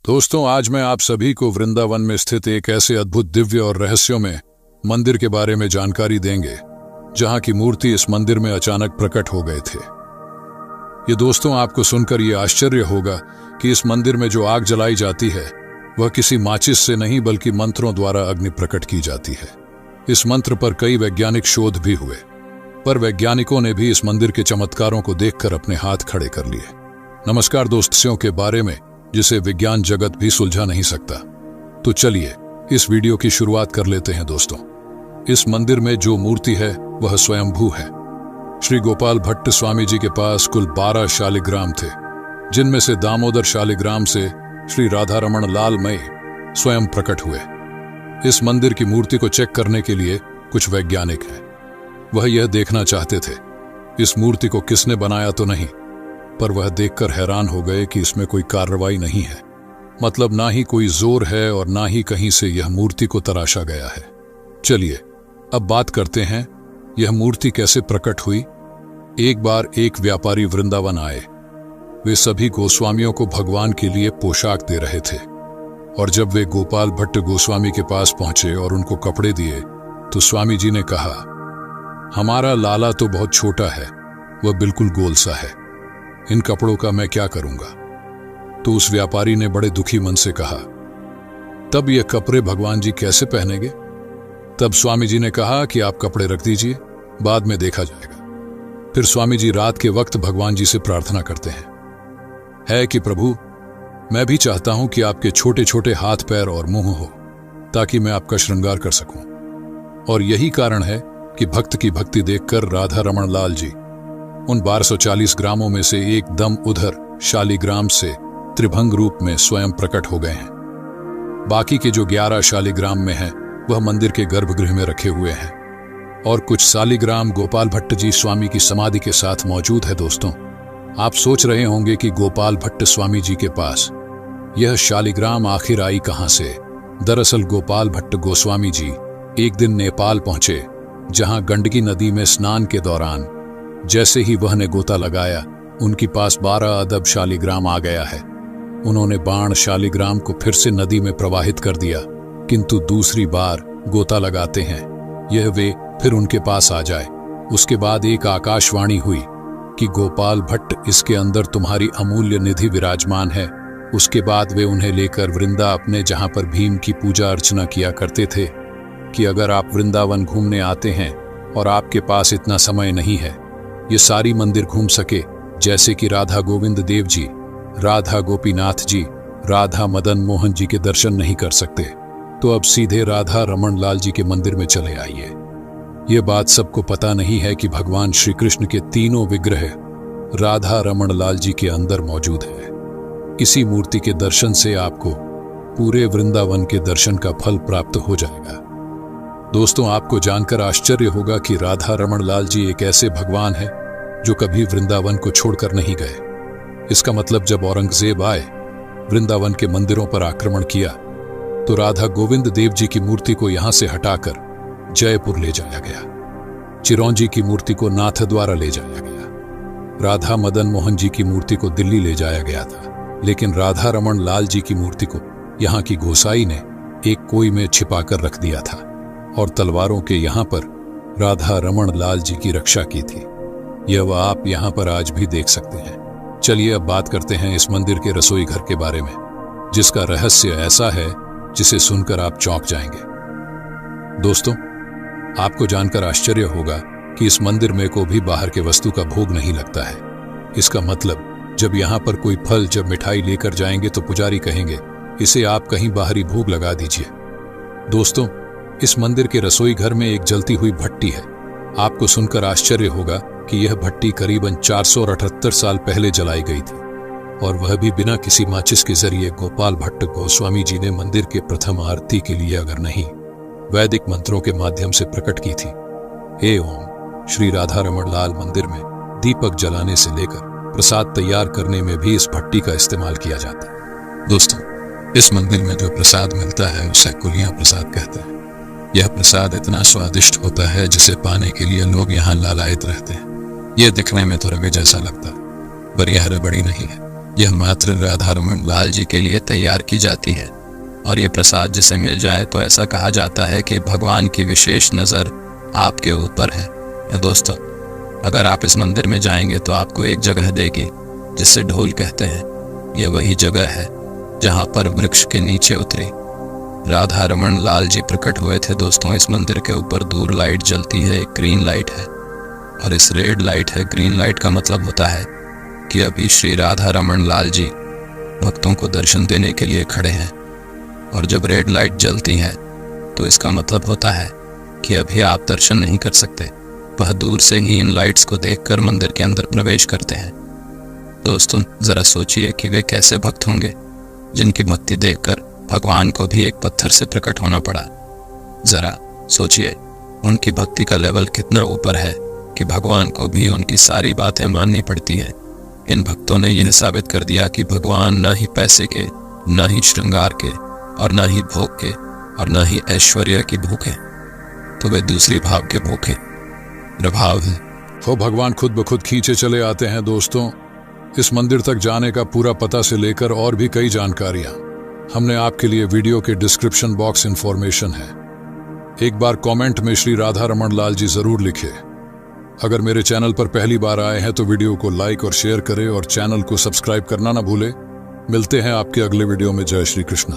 दोस्तों, आज मैं आप सभी को वृंदावन में स्थित एक ऐसे अद्भुत दिव्य और रहस्यों में मंदिर के बारे में जानकारी देंगे जहां की मूर्ति इस मंदिर में अचानक प्रकट हो गए थे। ये दोस्तों, आपको सुनकर ये आश्चर्य होगा कि इस मंदिर में जो आग जलाई जाती है वह किसी माचिस से नहीं बल्कि मंत्रों द्वारा अग्नि प्रकट की जाती है। इस मंत्र पर कई वैज्ञानिक शोध भी हुए, पर वैज्ञानिकों ने भी इस मंदिर के चमत्कारों को देखकर अपने हाथ खड़े कर लिए। नमस्कार दोस्तों, के बारे में जिसे विज्ञान जगत भी सुलझा नहीं सकता। तो चलिए इस वीडियो की शुरुआत कर लेते हैं। दोस्तों, इस मंदिर में जो मूर्ति है वह स्वयंभू है। श्री गोपाल भट्ट स्वामी जी के पास कुल 12 शालिग्राम थे, जिनमें से दामोदर शालिग्राम से श्री राधा रमण लाल मई स्वयं प्रकट हुए। इस मंदिर की मूर्ति को चेक करने के लिए कुछ वैज्ञानिक हैं। वह यह देखना चाहते थे इस मूर्ति को किसने बनाया तो नहीं, पर वह देखकर हैरान हो गए कि इसमें कोई कार्रवाई नहीं है। मतलब ना ही कोई जोर है और ना ही कहीं से यह मूर्ति को तराशा गया है। चलिए अब बात करते हैं यह मूर्ति कैसे प्रकट हुई। एक बार एक व्यापारी वृंदावन आए। वे सभी गोस्वामियों को भगवान के लिए पोशाक दे रहे थे, और जब वे गोपाल भट्ट गोस्वामी के पास पहुंचे और उनको कपड़े दिए तो स्वामी जी ने कहा, हमारा लाला तो बहुत छोटा है, वह बिल्कुल गोल सा है, इन कपड़ों का मैं क्या करूंगा। तो उस व्यापारी ने बड़े दुखी मन से कहा, तब ये कपड़े भगवान जी कैसे पहनेंगे। तब स्वामी जी ने कहा कि आप कपड़े रख दीजिए, बाद में देखा जाएगा। फिर स्वामी जी रात के वक्त भगवान जी से प्रार्थना करते हैं कि प्रभु, मैं भी चाहता हूं कि आपके छोटे छोटे हाथ पैर और मुंह हो, ताकि मैं आपका श्रृंगार कर सकूं। और यही कारण है कि भक्त की भक्ति देखकर राधा रमण लाल जी उन 1240 ग्रामों में से एकदम उधर शालिग्राम से त्रिभंग रूप में स्वयं प्रकट हो गए हैं। बाकी के जो 11 शालिग्राम में हैं वह मंदिर के गर्भगृह में रखे हुए हैं, और कुछ शालिग्राम गोपाल भट्ट जी स्वामी की समाधि के साथ मौजूद है। दोस्तों, आप सोच रहे होंगे कि गोपाल भट्ट स्वामी जी के पास यह शालिग्राम आखिर आई कहां से। दरअसल गोपाल भट्ट गोस्वामी जी एक दिन नेपाल पहुंचे, जहां गंडकी नदी में स्नान के दौरान जैसे ही वह ने गोता लगाया, उनके पास 12 अदब शालिग्राम आ गया है। उन्होंने बाण शालिग्राम को फिर से नदी में प्रवाहित कर दिया, किंतु दूसरी बार गोता लगाते हैं यह वे फिर उनके पास आ जाए। उसके बाद एक आकाशवाणी हुई कि गोपाल भट्ट, इसके अंदर तुम्हारी अमूल्य निधि विराजमान है। उसके बाद वे उन्हें लेकर वृंदा अपने, जहां पर भीम की पूजा अर्चना किया करते थे, कि अगर आप वृंदावन घूमने आते हैं और आपके पास इतना समय नहीं है ये सारी मंदिर घूम सके, जैसे कि राधा गोविंद देव जी, राधा गोपीनाथ जी, राधा मदन मोहन जी के दर्शन नहीं कर सकते, तो अब सीधे राधा रमण लाल जी के मंदिर में चले आइए। ये बात सबको पता नहीं है कि भगवान श्री कृष्ण के तीनों विग्रह राधा रमण लाल जी के अंदर मौजूद है। इसी मूर्ति के दर्शन से आपको पूरे वृंदावन के दर्शन का फल प्राप्त हो जाएगा। दोस्तों, आपको जानकर आश्चर्य होगा कि राधा रमण लाल जी एक ऐसे भगवान हैं जो कभी वृंदावन को छोड़कर नहीं गए। इसका मतलब जब औरंगजेब आए, वृंदावन के मंदिरों पर आक्रमण किया, तो राधा गोविंद देव जी की मूर्ति को यहां से हटाकर जयपुर ले जाया गया। चिरौंजी की मूर्ति को नाथद्वारा ले जाया गया। राधा मदन मोहन जी की मूर्ति को दिल्ली ले जाया गया था, लेकिन राधा रमण लाल जी की मूर्ति को यहां की गोसाई ने एक कोई में छिपाकर रख दिया था, और तलवारों के यहां पर राधा रमण लाल जी की रक्षा की थी। यह वह आप यहां पर आज भी देख सकते हैं। चलिए अब बात करते हैं इस मंदिर के रसोई घर के बारे में, जिसका रहस्य ऐसा है जिसे सुनकर आप चौंक जाएंगे। दोस्तों, आपको जानकर आश्चर्य होगा कि इस मंदिर में को भी बाहर के वस्तु का भोग नहीं लगता है। इसका मतलब जब यहां पर कोई फल, जब मिठाई लेकर जाएंगे तो पुजारी कहेंगे, इसे आप कहीं बाहरी भोग लगा दीजिए। दोस्तों, इस मंदिर के रसोई घर में एक जलती हुई भट्टी है। आपको सुनकर आश्चर्य होगा कि यह भट्टी करीबन 478 साल पहले जलाई गई थी, और वह भी बिना किसी माचिस के जरिए गोपाल भट्ट गोस्वामी जी ने मंदिर के प्रथम आरती के लिए, अगर नहीं वैदिक मंत्रों के माध्यम से प्रकट की थी। हे ओम। श्री राधा रमण लाल मंदिर में दीपक जलाने से लेकर प्रसाद तैयार करने में भी इस भट्टी का इस्तेमाल किया जाता है। दोस्तों, इस मंदिर में जो प्रसाद मिलता है उसे कुलियां प्रसाद कहते हैं। यह प्रसाद इतना स्वादिष्ट होता है जिसे पाने के लिए लोग यहाँ लालायित रहते हैं। यह दिखने में तो रवे जैसा लगता है, पर यह रबड़ी नहीं है। यह मात्र राधा रमन लाल जी के लिए तैयार की जाती है और ये प्रसाद जिसे मिल जाए तो ऐसा कहा जाता है कि भगवान की विशेष नज़र आपके ऊपर है। दोस्तों, अगर आप इस मंदिर में जाएंगे तो आपको एक जगह देगी जिसे ढोल कहते हैं। यह वही जगह है जहाँ पर वृक्ष के नीचे उतरी राधा रमन लाल जी प्रकट हुए थे। दोस्तों, इस मंदिर के ऊपर दूर लाइट जलती है, एक ग्रीन लाइट है और इस रेड लाइट है। ग्रीन लाइट का मतलब होता है कि अभी श्री राधा रमन लाल जी भक्तों को दर्शन देने के लिए खड़े हैं, और जब रेड लाइट जलती है तो इसका मतलब होता है कि अभी आप दर्शन नहीं कर सकते। वह दूर से ही इन लाइट्स को देखकर मंदिर के अंदर प्रवेश करते हैं। दोस्तों, जरा सोचिए कि वे कैसे भक्त होंगे जिनकी भक्ति देखकर भगवान को भी एक पत्थर से प्रकट होना पड़ा। जरा सोचिए उनकी भक्ति का लेवल कितना ऊपर है कि भगवान को भी उनकी सारी बातें माननी पड़ती है। इन भक्तों ने यह साबित कर दिया कि भगवान न ही पैसे के, न ही श्रृंगार के, और न ही भोग के, और न ही ऐश्वर्य की भूखे, तो वे दूसरी भाव के भूखे प्रभाव है। वो भगवान खुद ब खुद खींचे चले आते हैं। दोस्तों, इस मंदिर तक जाने का पूरा पता से लेकर और भी कई जानकारियां हमने आपके लिए वीडियो के डिस्क्रिप्शन बॉक्स इंफॉर्मेशन है। एक बार कमेंट में श्री राधा रमन लाल जी जरूर लिखे। अगर मेरे चैनल पर पहली बार आए हैं तो वीडियो को लाइक और शेयर करें और चैनल को सब्सक्राइब करना ना भूले। मिलते हैं आपके अगले वीडियो में। जय श्री कृष्णा।